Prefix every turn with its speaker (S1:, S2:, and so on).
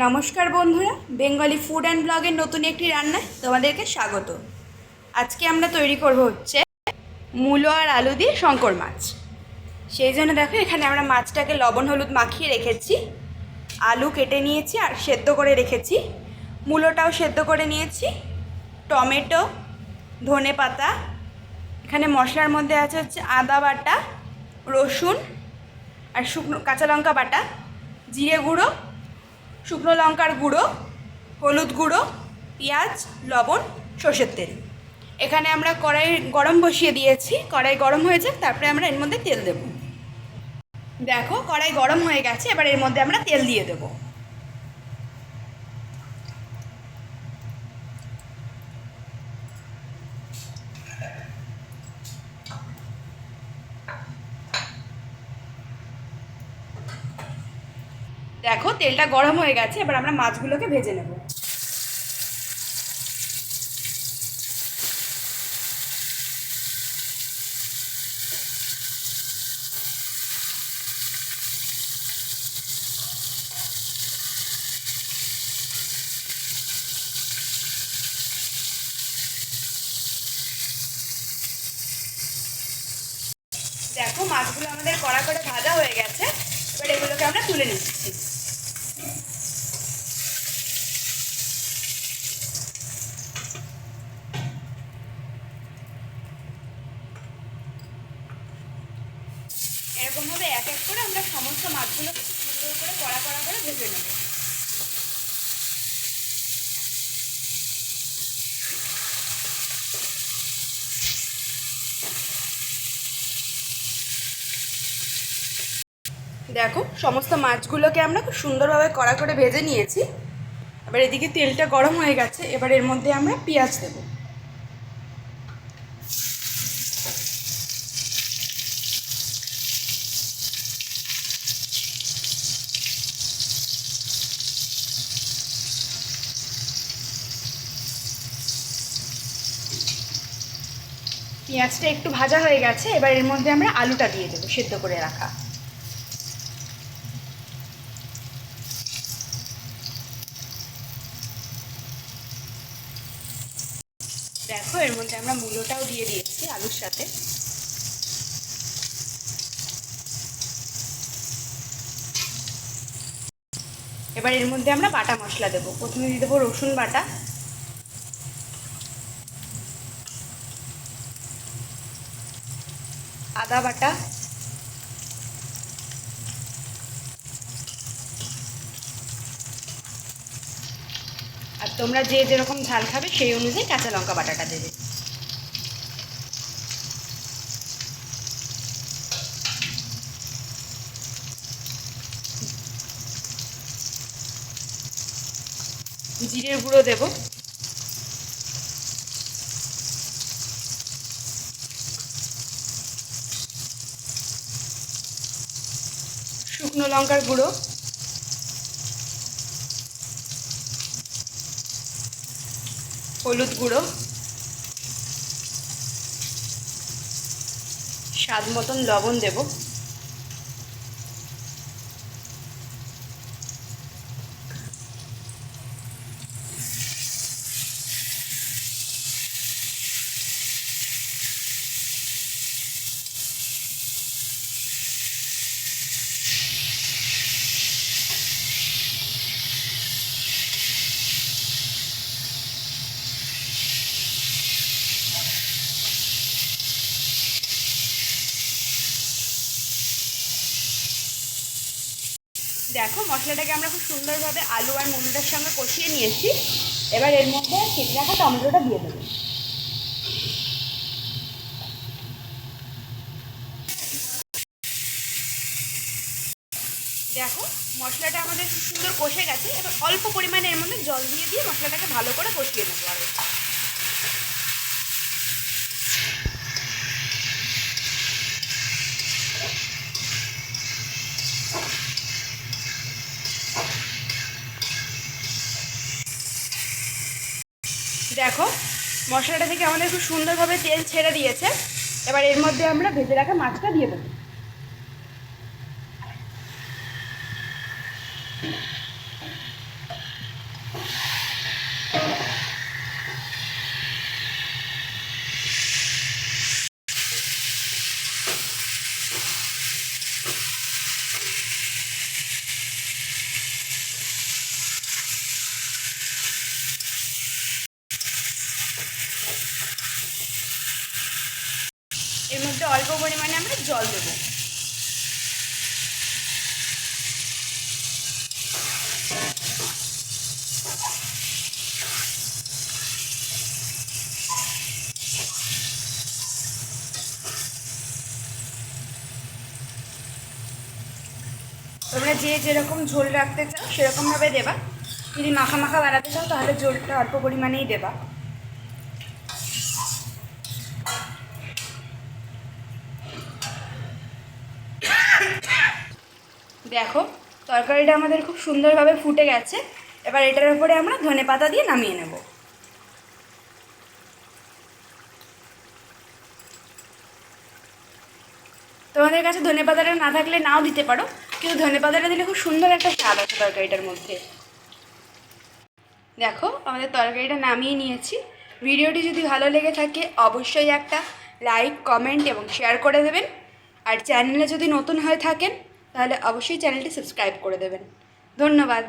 S1: নমস্কার বন্ধুরা, Bengali food and ব্লগের নতুন একটি রান্নায় তোমাদেরকে স্বাগত। আজকে আমরা তৈরি করব হচ্ছে মূলো আর আলু দিয়ে শঙ্কর মাছ। সেই জন্য দেখো এখানে আমরা মাছটাকে লবণ হলুদ মাখিয়ে রেখেছি, আলু কেটে নিয়েছি আর সেদ্ধ করে রেখেছি, মূলোটাও সেদ্ধ করে নিয়েছি, টমেটো, ধনে পাতা, এখানে মশলার মধ্যে আছে হচ্ছে আদা বাটা, রসুন আর শুকনো কাঁচা লঙ্কা বাটা, জিরে গুঁড়ো, শুকনো লঙ্কার গুঁড়ো, হলুদ গুঁড়ো, পেঁয়াজ, লবণ, সর্ষের তেল। এখানে আমরা কড়াই গরম বসিয়ে দিয়েছি, কড়াই গরম হয়ে যাক, তারপরে আমরা এর মধ্যে তেল দেব। দেখো কড়াই গরম হয়ে গেছে, এবার এর মধ্যে আমরা তেল দিয়ে দেব। দেখো তেলটা গরম হয়ে গেছে, এবার আমরা মাছগুলোকে ভেজে নেব। দেখো মাছগুলো আমাদের কড়া করে ভাজা হয়ে গেছে, এবার এগুলোকে আমরা তুলে নিচ্ছি। এরকমভাবে এক এক করে আমরা সমস্ত মাছগুলোকে সুন্দর করে কড়া কড়া করে ভেজে নেব। দেখো সমস্ত মাছগুলোকে আমরা খুব সুন্দরভাবে কড়া করে ভেজে নিয়েছি। এবার এদিকে তেলটা গরম হয়ে গেছে, এবার এর মধ্যে আমরা পেঁয়াজ দেব। পেঁয়াজটা একটু ভাজা হয়ে গেছে, এবার এর মধ্যে আমরা আলুটা দিয়ে দেবো সেদ্ধ করে রাখা। দেখো এর মধ্যে আমরা মূলোটাও দিয়ে দিয়েছি আলুর সাথে। এবার এর মধ্যে আমরা বাটা মশলা দেবো। প্রথমে দিয়ে দেবো রসুন বাটা, আদা বাটা, আর তোমরা যে যেরকম ঝাল খাবে সেই অনুযায়ী কাঁচা লঙ্কা বাটাটা দেবে। জিরের গুঁড়ো দেবো, শুকনো লঙ্কার গুঁড়ো, হলুদ গুঁড়ো, স্বাদ মতন লবণ দেব। দেখো মশলাটাকে আমরা খুব সুন্দরভাবে আলু আর মূলোটার সঙ্গে কষিয়ে নিয়েছি। এবার এর মধ্যে কেটে রাখা টমেটোটা দিয়ে দেবো। দেখো মশলাটা আমাদের খুব সুন্দর কষে গেছে, এবার অল্প পরিমাণে এর মধ্যে জল দিয়ে দিয়ে মশলাটাকে ভালো করে কষিয়ে নেবো। আরও দেখো মশলাটা থেকে আমাদের খুব সুন্দরভাবে তেল ছেড়ে দিয়েছে। এবার এর মধ্যে আমরা ভেজে রাখা মাছটা দিয়ে দেবো। মধ্যে অল্প পরিমাণে আমরা জল দেবো। তোমরা যে যেরকম ঝোল রাখতে চাও সেরকমভাবে দেবা। যদি মাখা মাখা বানাতে চাও তাহলে ঝোলটা অল্প পরিমাণেই দেবা। দেখো তরকারিটা আমাদের খুব সুন্দরভাবে ফুটে গেছে। এবার এটার উপরে আমরা ধনেপাতা দিয়ে নামিয়ে নেব। তোমাদের কাছে ধনেপাতাটা না থাকলে নাও দিতে পারো, কিন্তু ধনেপাতাটা দিলে খুব সুন্দর একটা স্বাদ আছে তরকারিটার মধ্যে। দেখো আমাদের তরকারিটা নামিয়ে নিয়েছি। ভিডিওটি যদি ভালো লেগে থাকে অবশ্যই একটা লাইক, কমেন্ট এবং শেয়ার করে দেবেন। আর চ্যানেলে যদি নতুন হয়ে থাকেন তাহলে অবশ্যই চ্যানেলটি সাবস্ক্রাইব করে দেবেন। ধন্যবাদ।